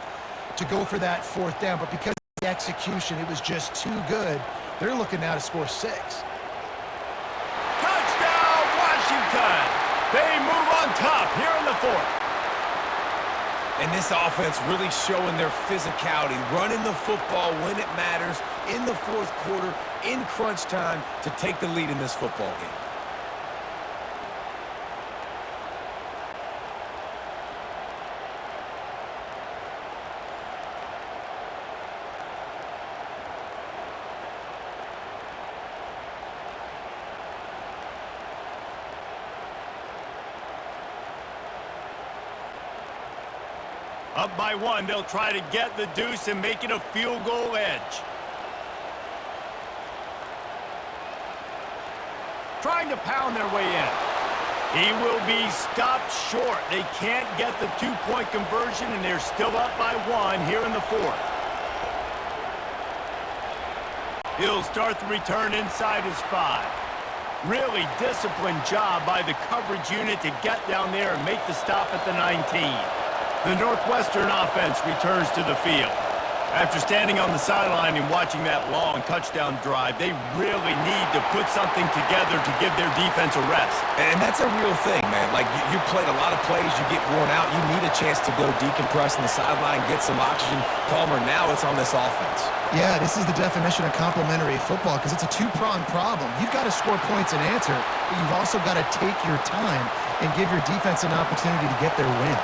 to go for that 4th down. But because of the execution, it was just too good. They're looking now to score 6. Touchdown, Washington! They move on top here in the 4th. And this offense really showing their physicality, running the football when it matters, in the fourth quarter, in crunch time, to take the lead in this football game. Up by one, they'll try to get the deuce and make it a field goal edge. Trying to pound their way in. He will be stopped short. They can't get the two-point conversion, and they're still up by one here in the fourth. He'll start the return inside his 5. Really disciplined job by the coverage unit to get down there and make the stop at the 19. The Northwestern offense returns to the field. After standing on the sideline and watching that long touchdown drive, they really need to put something together to give their defense a rest. And that's a real thing, man. Like, you played a lot of plays, you get worn out, you need a chance to go decompress on the sideline, get some oxygen. Palmer, now it's on this offense. Yeah, this is the definition of complementary football because it's a two-pronged problem. You've got to score points and answer, but you've also got to take your time and give your defense an opportunity to get their win.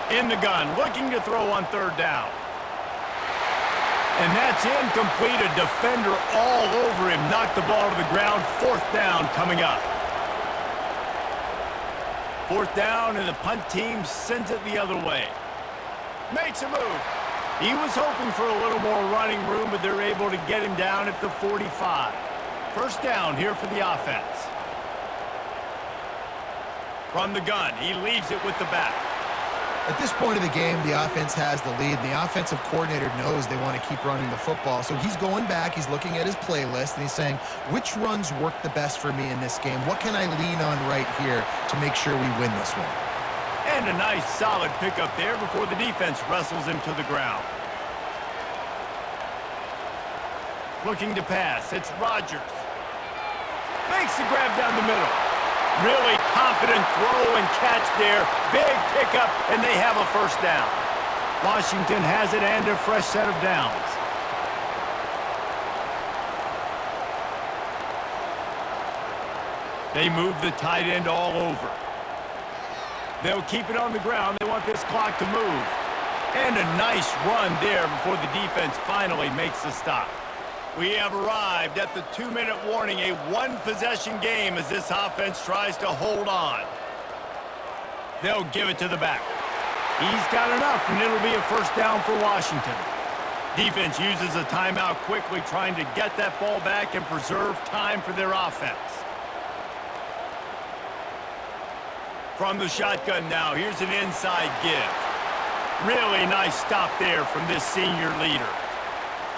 In the gun, looking to throw on third down. And that's incomplete. A defender all over him. Knocked the ball to the ground. Fourth down coming up. Fourth down, and the punt team sends it the other way. Makes a move. He was hoping for a little more running room, but they're able to get him down at the 45. First down here for the offense. From the gun, he leaves it with the back. At this point of the game, the offense has the lead. The offensive coordinator knows they want to keep running the football. So he's going back, he's looking at his playlist, and he's saying, which runs work the best for me in this game? What can I lean on right here to make sure we win this one? And a nice solid pickup there before the defense wrestles him to the ground. Looking to pass, it's Rodgers. Makes the grab down the middle. Really confident throw and catch there. Big pickup, and they have a first down. Washington has it and a fresh set of downs. They move the tight end all over. They'll keep it on the ground. They want this clock to move. And a nice run there before the defense finally makes the stop. We have arrived at the 2-minute warning, a one-possession game as this offense tries to hold on. They'll give it to the back. He's got enough, and it'll be a first down for Washington. Defense uses a timeout quickly, trying to get that ball back and preserve time for their offense. From the shotgun now, here's an inside give. Really nice stop there from this senior leader.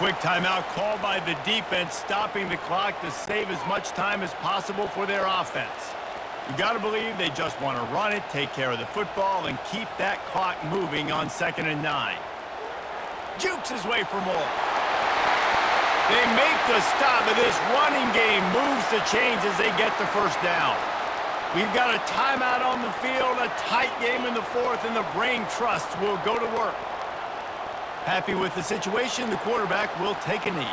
Quick timeout called by the defense, stopping the clock to save as much time as possible for their offense. You got to believe they just want to run it, take care of the football, and keep that clock moving on 2nd and 9. Jukes his way for more. They make the stop, but this running game moves the chains as they get the first down. We've got a timeout on the field, a tight game in the fourth, and the brain trust will go to work. Happy with the situation, the quarterback will take a knee.